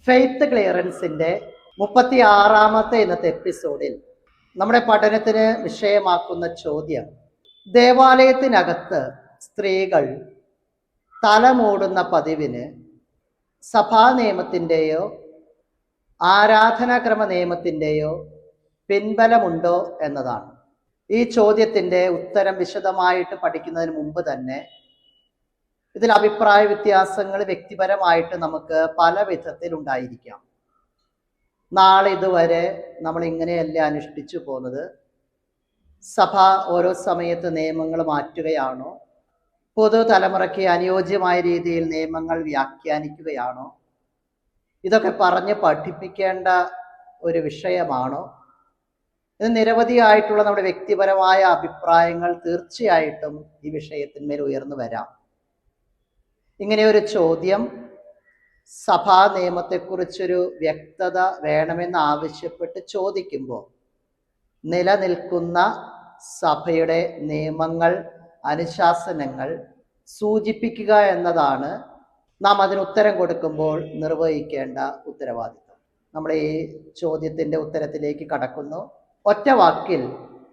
Faith ക്ലിയറൻസിന്റെ 36ാമത്തെ ഇന്നത്തെ എപ്പിസോഡിൽ നമ്മുടെ പഠനത്തിന് വിഷയമാക്കുന്ന ചോദ്യം, ദേവാലയത്തിനകത്ത് സ്ത്രീകൾ തലമൂടുന്ന പതിവിന് സഭാ നിയമത്തിൻ്റെയോ ആരാധനാക്രമ നിയമത്തിൻ്റെയോ പിൻബലമുണ്ടോ എന്നതാണ്. ഈ ചോദ്യത്തിൻ്റെ ഉത്തരം വിശദമായിട്ട് പഠിക്കുന്നതിന് മുമ്പ് തന്നെ ഇതിൽ അഭിപ്രായ വ്യത്യാസങ്ങൾ വ്യക്തിപരമായിട്ട് നമുക്ക് പല വിധത്തിൽ ഉണ്ടായിരിക്കാം. നാളെ ഇതുവരെ നമ്മൾ ഇങ്ങനെയല്ല അനുഷ്ഠിച്ചു പോകുന്നത്. സഭ ഓരോ സമയത്ത് നിയമങ്ങൾ മാറ്റുകയാണോ, പുതുതലമുറയ്ക്ക് അനുയോജ്യമായ രീതിയിൽ നിയമങ്ങൾ വ്യാഖ്യാനിക്കുകയാണോ, ഇതൊക്കെ പറഞ്ഞ് പഠിപ്പിക്കേണ്ട ഒരു വിഷയമാണോ? ഇത് നിരവധിയായിട്ടുള്ള നമ്മുടെ വ്യക്തിപരമായ അഭിപ്രായങ്ങൾ തീർച്ചയായിട്ടും ഈ വിഷയത്തിന്മേൽ ഉയർന്നു വരാം. ഇങ്ങനെയൊരു ചോദ്യം സഭാ നിയമത്തെക്കുറിച്ചൊരു വ്യക്തത വേണമെന്ന് ആവശ്യപ്പെട്ട് ചോദിക്കുമ്പോൾ നിലനിൽക്കുന്ന സഭയുടെ നിയമങ്ങൾ, അനുശാസനങ്ങൾ സൂചിപ്പിക്കുക എന്നതാണ് നാം അതിന് ഉത്തരം കൊടുക്കുമ്പോൾ നിർവഹിക്കേണ്ട ഉത്തരവാദിത്വം. നമ്മുടെ ഈ ചോദ്യത്തിൻ്റെ ഉത്തരത്തിലേക്ക് കടക്കുന്നു. ഒറ്റ വാക്കിൽ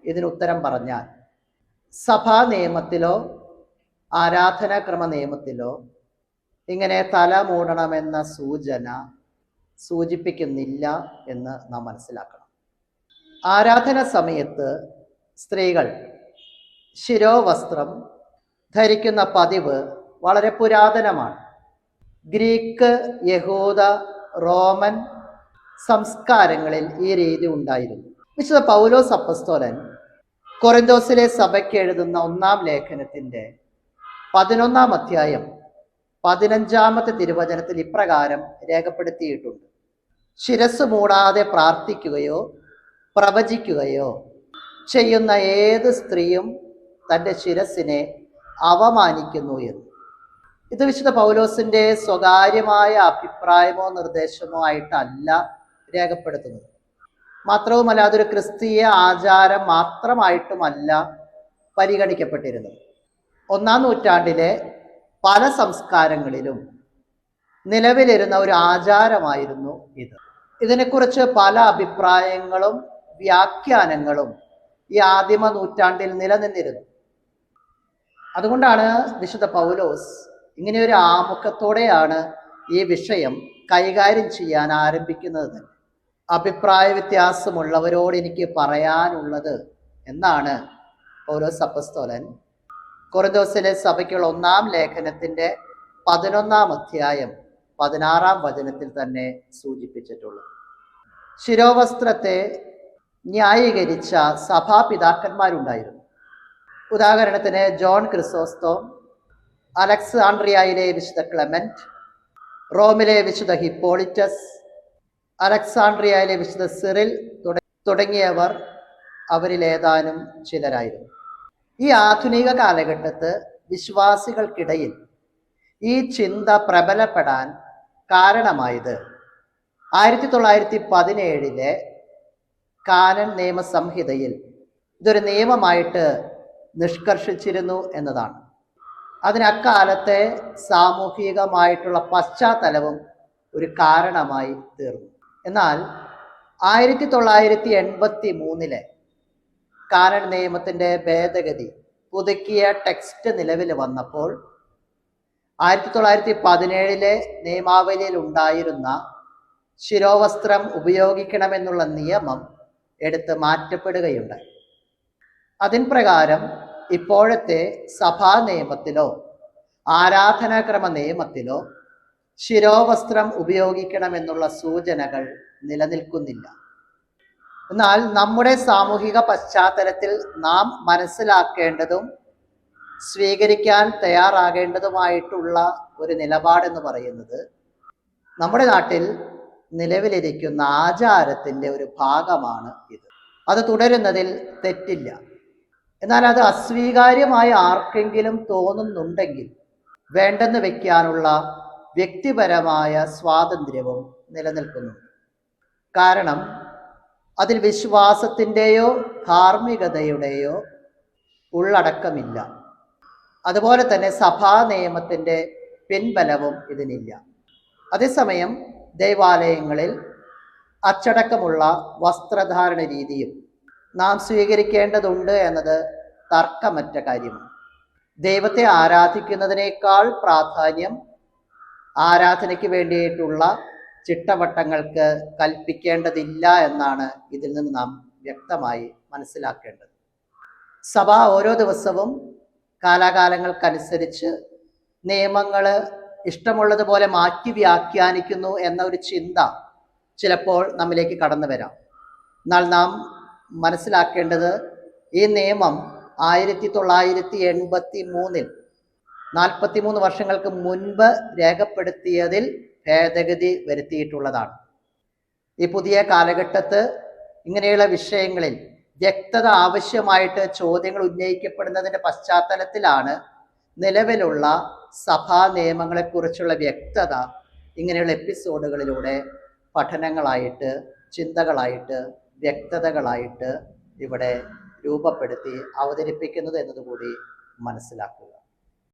ഇതിന് ഉത്തരം പറഞ്ഞാൽ, സഭാ നിയമത്തിലോ ആരാധനാക്രമ നിയമത്തിലോ ഇങ്ങനെ തല മൂടണമെന്ന സൂചിപ്പിക്കുന്നില്ല എന്ന് നാം മനസ്സിലാക്കണം. ആരാധന സമയത്ത് സ്ത്രീകൾ ശിരോവസ്ത്രം ധരിക്കുന്ന പതിവ് വളരെ പുരാതനമാണ്. ഗ്രീക്ക്, യഹൂദ, റോമൻ സംസ്കാരങ്ങളിൽ ഈ രീതി ഉണ്ടായിരുന്നു. വിശുദ്ധ പൗലോസ് അപ്പസ്തോലൻ കൊറിന്തോസിലെ സഭയ്ക്ക് എഴുതുന്ന 1-ാം ലേഖനത്തിൻ്റെ 11-ാം അധ്യായം 15-ാമത്തെ തിരുവചനത്തിൽ ഇപ്രകാരം രേഖപ്പെടുത്തിയിട്ടുണ്ട്: ശിരസ് മൂടാതെ പ്രാർത്ഥിക്കുകയോ പ്രവചിക്കുകയോ ചെയ്യുന്ന ഏത് സ്ത്രീയും തൻ്റെ ശിരസിനെ അവമാനിക്കുന്നു എന്ന്. ഇത് വിശുദ്ധ പൗലോസിൻ്റെ സ്വകാര്യമായ അഭിപ്രായമോ നിർദ്ദേശമോ ആയിട്ടല്ല രേഖപ്പെടുത്തുന്നത്. മാത്രവുമല്ല, അതൊരു ക്രിസ്തീയ ആചാരം മാത്രമായിട്ടുമല്ല പരിഗണിക്കപ്പെട്ടിരുന്നത്. 1-ാം നൂറ്റാണ്ടിലെ പല സംസ്കാരങ്ങളിലും നിലവിലിരുന്ന ഒരു ആചാരമായിരുന്നു ഇത്. ഇതിനെക്കുറിച്ച് പല അഭിപ്രായങ്ങളും വ്യാഖ്യാനങ്ങളും ഈ ആദിമ നൂറ്റാണ്ടിൽ നിലനിന്നിരുന്നു. അതുകൊണ്ടാണ് വിശുദ്ധ പൗലോസ് ഇങ്ങനെയൊരു ആമുഖത്തോടെയാണ് ഈ വിഷയം കൈകാര്യം ചെയ്യാൻ ആരംഭിക്കുന്നത് തന്നെ. അഭിപ്രായ വ്യത്യാസമുള്ളവരോട് എനിക്ക് പറയാനുള്ളത് എന്നാണ് പൗലോസ് അപ്പസ്തോലൻ കൊറിന്തോസിലെ സഭയ്ക്കുള്ള 1-ാം ലേഖനത്തിൻ്റെ 11-ാം അധ്യായം 16-ാം വചനത്തിൽ തന്നെ സൂചിപ്പിച്ചിട്ടുള്ളത്. ശിരോവസ്ത്രത്തെ ന്യായീകരിച്ച സഭാപിതാക്കന്മാരുണ്ടായിരുന്നു. ഉദാഹരണത്തിന് ജോൺ ക്രിസോസ്തോം, അലക്സാണ്ട്രിയയിലെ വിശുദ്ധ ക്ലെമന്റ്, റോമിലെ വിശുദ്ധ ഹിപ്പോളിറ്റസ്, അലക്സാണ്ട്രിയയിലെ വിശുദ്ധ സിറിൽ തുടങ്ങിയവർ അവരിലേതാനും ചിലരായിരുന്നു. ഈ ആധുനിക കാലഘട്ടത്ത് വിശ്വാസികൾക്കിടയിൽ ഈ ചിന്ത പ്രബലപ്പെടാൻ കാരണമായത് 1917 കാനൻ നിയമസംഹിതയിൽ ഇതൊരു നിയമമായിട്ട് നിഷ്കർഷിച്ചിരുന്നു എന്നതാണ്. അതിന് അക്കാലത്തെ സാമൂഹികമായിട്ടുള്ള പശ്ചാത്തലവും ഒരു കാരണമായി തീർന്നു. എന്നാൽ 1983 കാനൻ നിയമത്തിൻ്റെ ഭേദഗതി പുതുക്കിയ ടെക്സ്റ്റ് നിലവിൽ വന്നപ്പോൾ 1917 നിയമാവലിയിൽ ഉണ്ടായിരുന്ന ശിരോവസ്ത്രം ഉപയോഗിക്കണമെന്നുള്ള നിയമം എടുത്ത് മാറ്റപ്പെടുകയുണ്ടായി. അതിൻ പ്രകാരം ഇപ്പോഴത്തെ സഭാ നിയമത്തിലോ ആരാധനാക്രമ നിയമത്തിലോ ശിരോവസ്ത്രം ഉപയോഗിക്കണമെന്നുള്ള സൂചനകൾ നിലനിൽക്കുന്നില്ല. എന്നാൽ നമ്മുടെ സാമൂഹിക പശ്ചാത്തലത്തിൽ നാം മനസ്സിലാക്കേണ്ടതും സ്വീകരിക്കാൻ തയ്യാറാകേണ്ടതുമായിട്ടുള്ള ഒരു നിലപാടെന്ന് പറയുന്നത്, നമ്മുടെ നാട്ടിൽ നിലവിലിരിക്കുന്ന ആചാരത്തിൻ്റെ ഒരു ഭാഗമാണ് ഇത്. അത് തുടരുന്നതിൽ തെറ്റില്ല. എന്നാൽ അത് അസ്വീകാര്യമായി ആർക്കെങ്കിലും തോന്നുന്നുണ്ടെങ്കിൽ വേണ്ടെന്ന് വയ്ക്കാനുള്ള വ്യക്തിപരമായ സ്വാതന്ത്ര്യവും നിലനിൽക്കുന്നുണ്ട്. കാരണം അതിൽ വിശ്വാസത്തിൻ്റെയോ ധാർമ്മികതയുടെയോ ഉള്ളടക്കമില്ല. അതുപോലെ തന്നെ സഭാ നിയമത്തിൻ്റെ പിൻബലവും ഇതിനില്ല. അതേസമയം ദൈവാലയങ്ങളിൽ അച്ചടക്കമുള്ള വസ്ത്രധാരണ രീതിയും നാം സ്വീകരിക്കേണ്ടതുണ്ട് എന്നത് തർക്കമറ്റ കാര്യമാണ്. ദൈവത്തെ ആരാധിക്കുന്നതിനേക്കാൾ പ്രാധാന്യം ആരാധനയ്ക്ക് വേണ്ടിയിട്ടുള്ള ചിട്ടവട്ടങ്ങൾക്ക് കൽപ്പിക്കേണ്ടതില്ല എന്നാണ് ഇതിൽ നിന്ന് നാം വ്യക്തമായി മനസ്സിലാക്കേണ്ടത്. സഭ ഓരോ ദിവസവും കാലാകാലങ്ങൾക്കനുസരിച്ച് നിയമങ്ങൾ ഇഷ്ടമുള്ളതുപോലെ മാറ്റി വ്യാഖ്യാനിക്കുന്നു എന്ന ഒരു ചിന്ത ചിലപ്പോൾ നമ്മിലേക്ക് കടന്നു വരാം. എന്നാൽ നാം മനസ്സിലാക്കേണ്ടത് ഈ നിയമം 1983 43 വർഷങ്ങൾക്ക് മുൻപ് രേഖപ്പെടുത്തിയതിൽ ഭേദഗതി വരുത്തിയിട്ടുള്ളതാണ്. ഈ പുതിയ കാലഘട്ടത്ത് ഇങ്ങനെയുള്ള വിഷയങ്ങളിൽ വ്യക്തത ആവശ്യമായിട്ട് ചോദ്യങ്ങൾ ഉന്നയിക്കപ്പെടുന്നതിൻ്റെ പശ്ചാത്തലത്തിലാണ് നിലവിലുള്ള സഭാ നിയമങ്ങളെക്കുറിച്ചുള്ള വ്യക്തത ഇങ്ങനെയുള്ള എപ്പിസോഡുകളിലൂടെ പഠനങ്ങളായിട്ട്, ചിന്തകളായിട്ട്, വ്യക്തതകളായിട്ട് ഇവിടെ രൂപപ്പെടുത്തി അവതരിപ്പിക്കുന്നത് എന്നതുകൂടി മനസ്സിലാക്കുക.